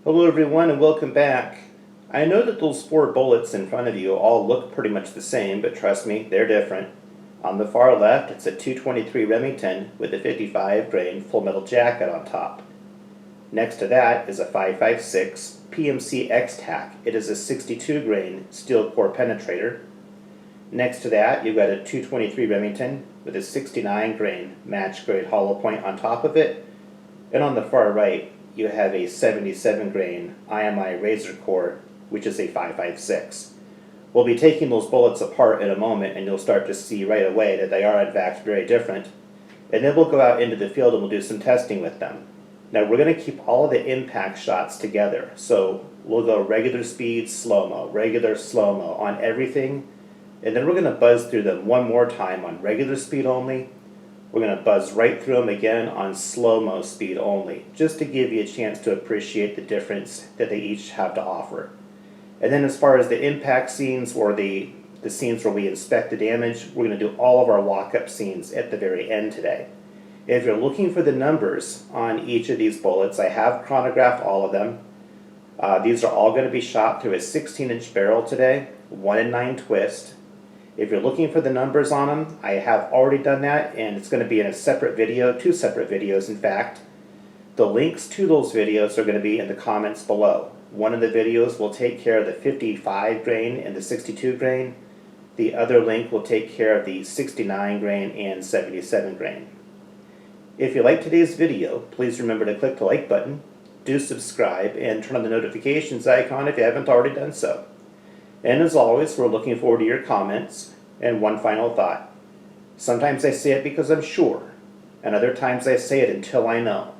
Hello everyone and welcome back. I know that those four bullets in front of you all look pretty much the same, but trust me, they're different. On the far left, it's a 223 Remington with a 55 grain full metal jacket on top. Next to that is a 5.56 PMC X-Tac. It is a 62 grain steel core penetrator. Next to that, you've got a 223 Remington with a 69 grain match grade hollow point on top of it. And on the far right, you have a 77 grain IMI razor core, which is a 5.56. We'll be taking those bullets apart in a moment, and you'll start to see right away that they are in fact very different. And then we'll go out into the field and we'll do some testing with them. Now we're going to keep all of the impact shots together. So we'll go regular speed, slow-mo, regular slow-mo on everything. And then we're going to buzz through them one more time on regular speed only. We're going to buzz right through them again on slow-mo speed only, just to give you a chance to appreciate the difference that they each have to offer. And then as far as the impact scenes or the scenes where we inspect the damage, we're going to do all of our walk-up scenes at the very end today. If you're looking for the numbers on each of these bullets, I have chronographed all of them. These are all going to be shot through a 16-inch barrel today, 1 in 9 twist. If you're looking for the numbers on them, I have already done that, and it's going to be in a separate video, 2 separate videos in fact. The links to those videos are going to be in the comments below. One of the videos will take care of the 55 grain and the 62 grain. The other link will take care of the 69 grain and 77 grain. If you like today's video, please remember to click the like button, do subscribe, and turn on the notifications icon if you haven't already done so. And as always, we're looking forward to your comments. And one final thought. Sometimes I say it because I'm sure, and other times I say it until I know.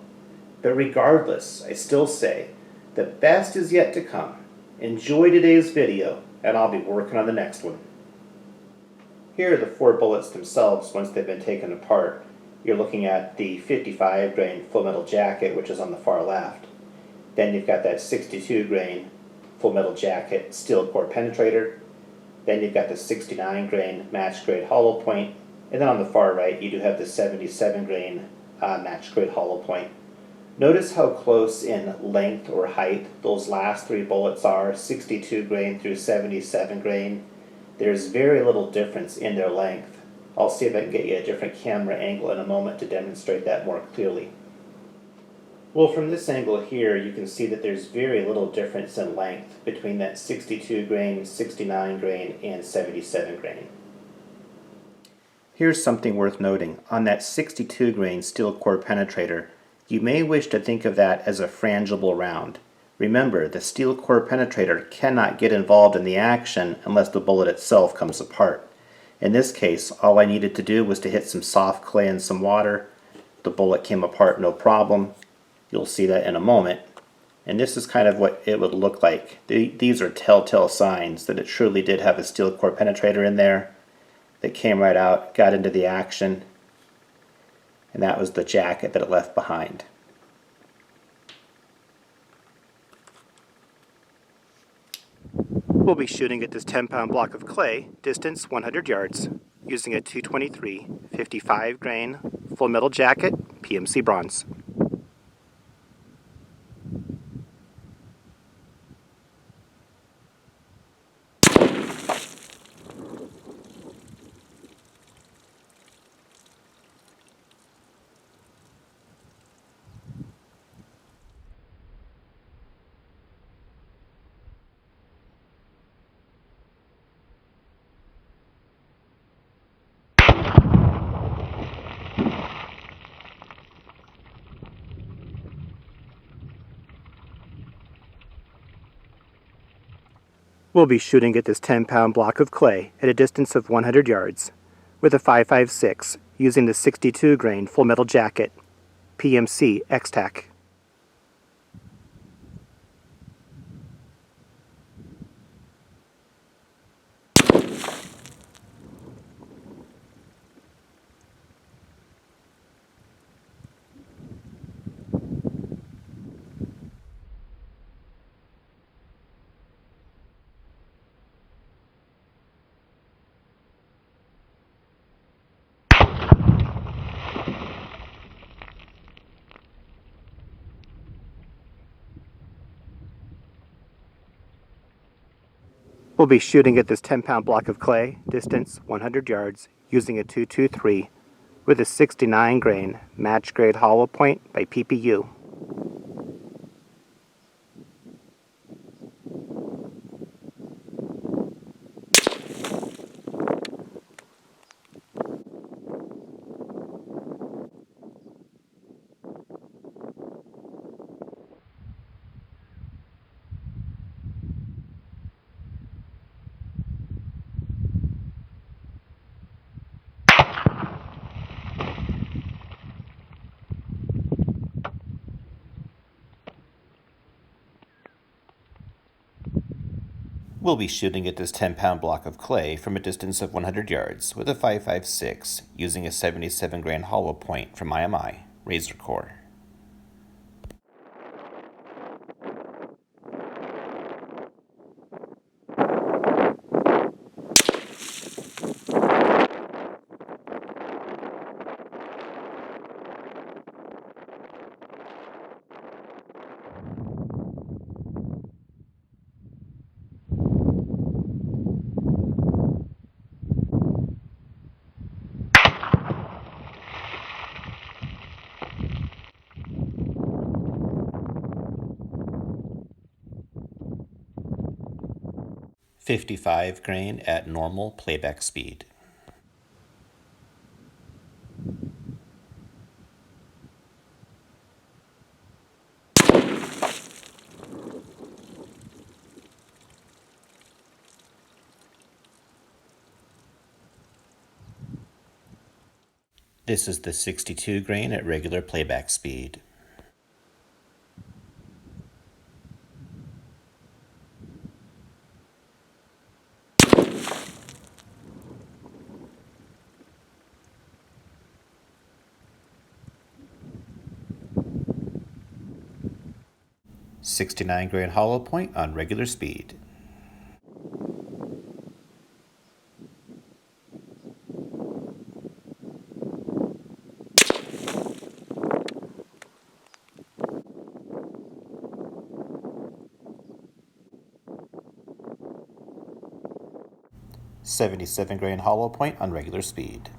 But regardless, I still say, the best is yet to come. Enjoy today's video, and I'll be working on the next one. Here are the 4 bullets themselves once they've been taken apart. You're looking at the 55 grain full metal jacket, which is on the far left. Then you've got that 62 grain full metal jacket steel core penetrator. Then you've got the 69 grain match grade hollow point. And then on the far right, you do have the 77 grain match grade hollow point. Notice how close in length or height those last 3 bullets are, 62 grain through 77 grain. There's very little difference in their length. I'll see if I can get you a different camera angle in a moment to demonstrate that more clearly. Well, from this angle here, you can see that there's very little difference in length between that 62 grain, 69 grain, and 77 grain. Here's something worth noting. On that 62 grain steel core penetrator, you may wish to think of that as a frangible round. Remember, the steel core penetrator cannot get involved in the action unless the bullet itself comes apart. In this case, all I needed to do was to hit some soft clay and some water. The bullet came apart no problem. You'll see that in a moment. And this is kind of what it would look like. These are telltale signs that it truly did have a steel core penetrator in there that came right out, got into the action, and that was the jacket that it left behind. We'll be shooting at this 10-pound block of clay, distance 100 yards, using a 223 55 grain full metal jacket, PMC bronze. We'll be shooting at this 10-pound block of clay at a distance of 100 yards with a 5.56 using the 62 grain full metal jacket, PMC X-Tac. We'll be shooting at this 10-pound block of clay, distance 100 yards, using a 223 with a 69 grain match grade hollow point by PPU. We'll be shooting at this 10-pound block of clay from a distance of 100 yards with a 5.56 using a 77 grain hollow point from IMI, razor core. .55 grain at normal playback speed. This is the 62 grain at regular playback speed. .69 grain hollow point on regular speed. .77 grain hollow point on regular speed.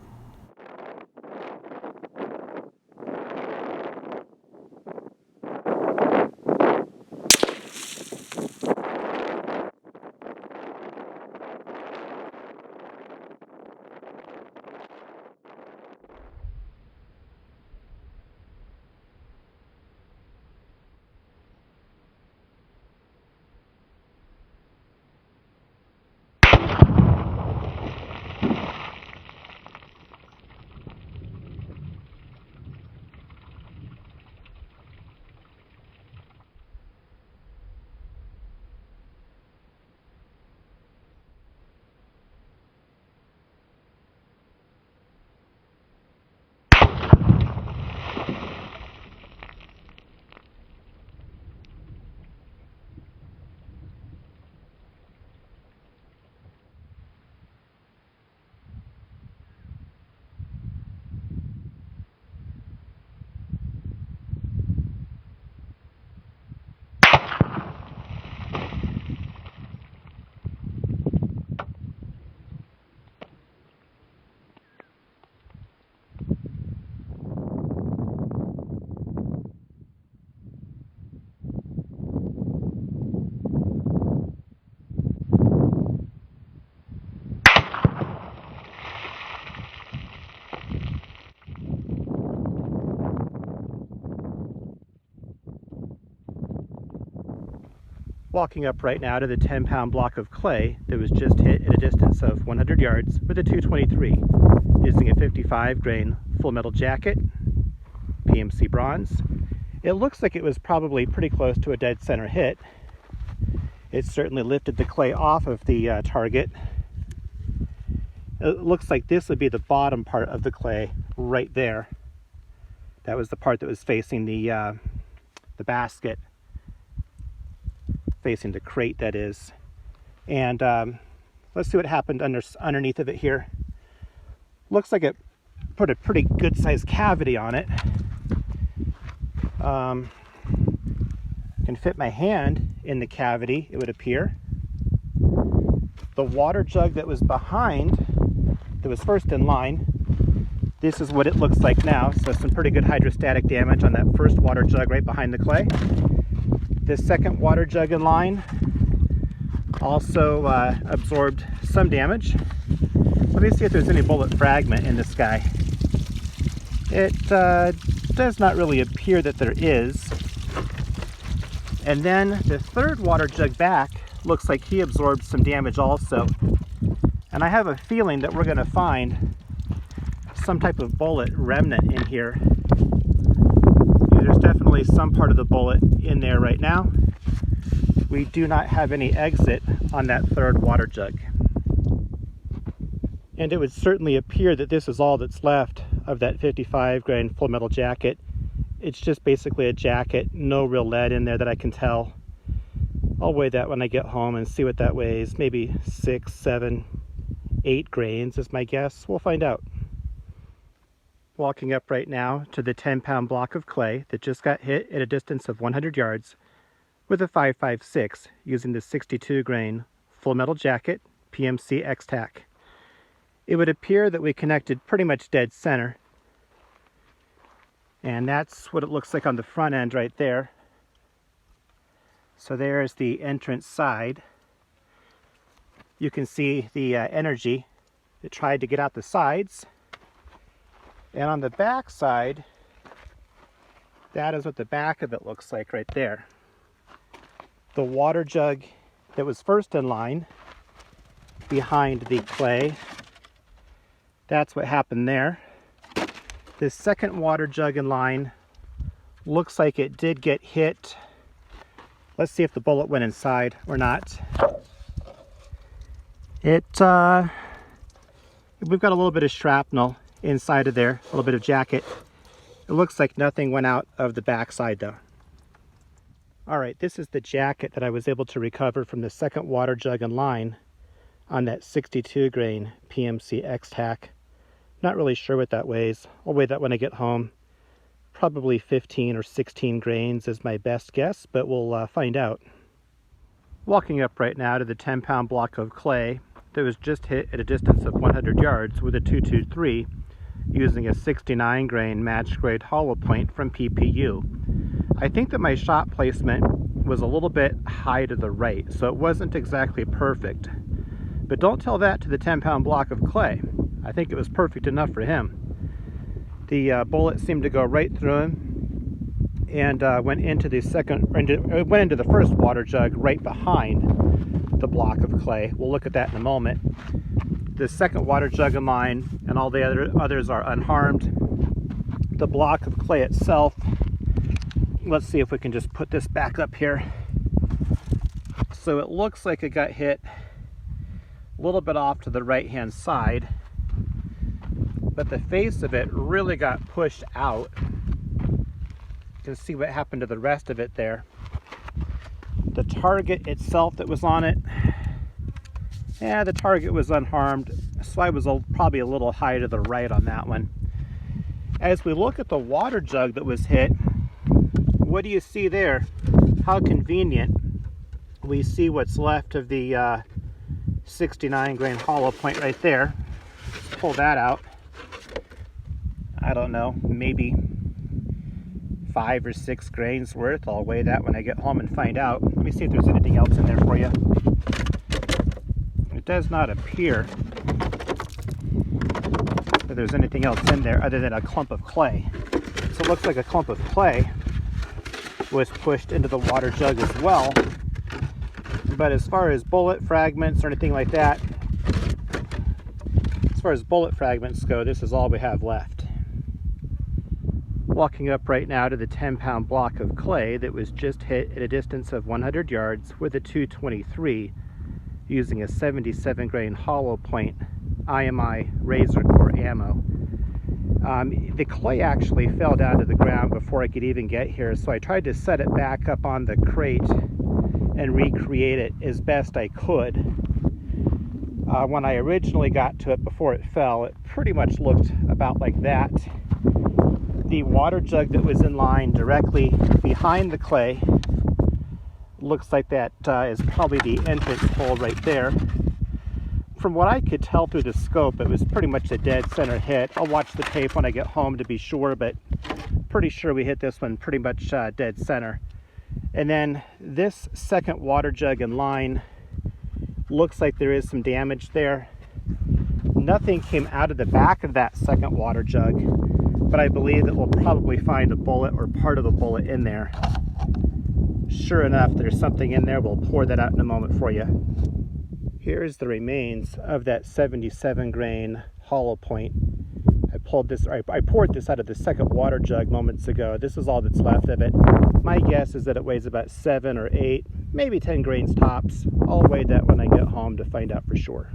Walking up right now to the 10-pound block of clay that was just hit at a distance of 100 yards with a 223, using a 55 grain full metal jacket, PMC bronze. It looks like it was probably pretty close to a dead center hit. It certainly lifted the clay off of the target. It looks like this would be the bottom part of the clay right there. That was the part that was facing the basket, facing the crate, that is. And let's see what happened underneath of it here. Looks like it put a pretty good sized cavity on it. Can fit my hand in the cavity, it would appear. The water jug that was behind, that was first in line, this is what it looks like now. So some pretty good hydrostatic damage on that first water jug right behind the clay. The second water jug in line also absorbed some damage. Let me see if there's any bullet fragment in this guy. It does not really appear that there is. And then the third water jug back looks like he absorbed some damage also. And I have a feeling that we're going to find some type of bullet remnant in here. Yeah, there's definitely some part of the bullet in there right now. We do not have any exit on that third water jug. And it would certainly appear that this is all that's left of that 55 grain full metal jacket. It's just basically a jacket, no real lead in there that I can tell. I'll weigh that when I get home and see what that weighs. Maybe 6, 7, 8 grains is my guess. We'll find out. Walking up right now to the 10-pound block of clay that just got hit at a distance of 100 yards with a 5.56 using the 62 grain full metal jacket PMC X-Tac. It would appear that we connected pretty much dead center. And that's what it looks like on the front end right there. So there's the entrance side. You can see the energy that tried to get out the sides. And on the back side, that is what the back of it looks like right there. The water jug that was first in line behind the clay, that's what happened there. This second water jug in line looks like it did get hit. Let's see if the bullet went inside or not. We've got a little bit of shrapnel inside of there, a little bit of jacket. It looks like nothing went out of the back side though. All right, this is the jacket that I was able to recover from the second water jug in line on that 62 grain PMC X-Tac. Not really sure what that weighs. I'll weigh that when I get home. Probably 15 or 16 grains is my best guess, but we'll find out. Walking up right now to the 10-pound block of clay that was just hit at a distance of 100 yards with a 223 using a 69 grain match grade hollow point from PPU. I think that my shot placement was a little bit high to the right, so it wasn't exactly perfect. But don't tell that to the 10-pound block of clay. I think it was perfect enough for him. The bullet seemed to go right through him and went into the first water jug right behind the block of clay. We'll look at that in a moment. The second water jug of mine and all the others are unharmed. The block of clay itself, let's see if we can just put this back up here. So it looks like it got hit a little bit off to the right hand side, but the face of it really got pushed out. You can see what happened to the rest of it there. The target itself that was on it, yeah, the target was unharmed, so I was probably a little high to the right on that one. As we look at the water jug that was hit, what do you see there? How convenient. We see what's left of the 69 grain hollow point right there. Let's pull that out. I don't know, maybe 5 or 6 grains worth. I'll weigh that when I get home and find out. Let me see if there's anything else in there for you. It does not appear that there's anything else in there other than a clump of clay. So it looks like a clump of clay was pushed into the water jug as well. But as far as bullet fragments or anything like that, as far as bullet fragments go, this is all we have left. Walking up right now to the 10-pound block of clay that was just hit at a distance of 100 yards with a 223 using a 77 grain hollow point IMI razor core ammo. The clay actually fell down to the ground before I could even get here, so I tried to set it back up on the crate and recreate it as best I could. When I originally got to it before it fell, it pretty much looked about like that. The water jug that was in line directly behind the clay looks like that is probably the entrance hole right there. from what I could tell through the scope, it was pretty much a dead center hit. I'll watch the tape when I get home to be sure, but pretty sure we hit this one pretty much dead center. And then this second water jug in line looks like there is some damage there. Nothing came out of the back of that second water jug, but I believe that we'll probably find a bullet or part of a bullet in there. Sure enough, there's something in there. We'll pour that out in a moment for you. Here's the remains of that 77 grain hollow point. I poured this out of the second water jug moments ago. This is all that's left of it. My guess is that it weighs about 7 or 8, maybe 10 grains tops. I'll weigh that when I get home to find out for sure.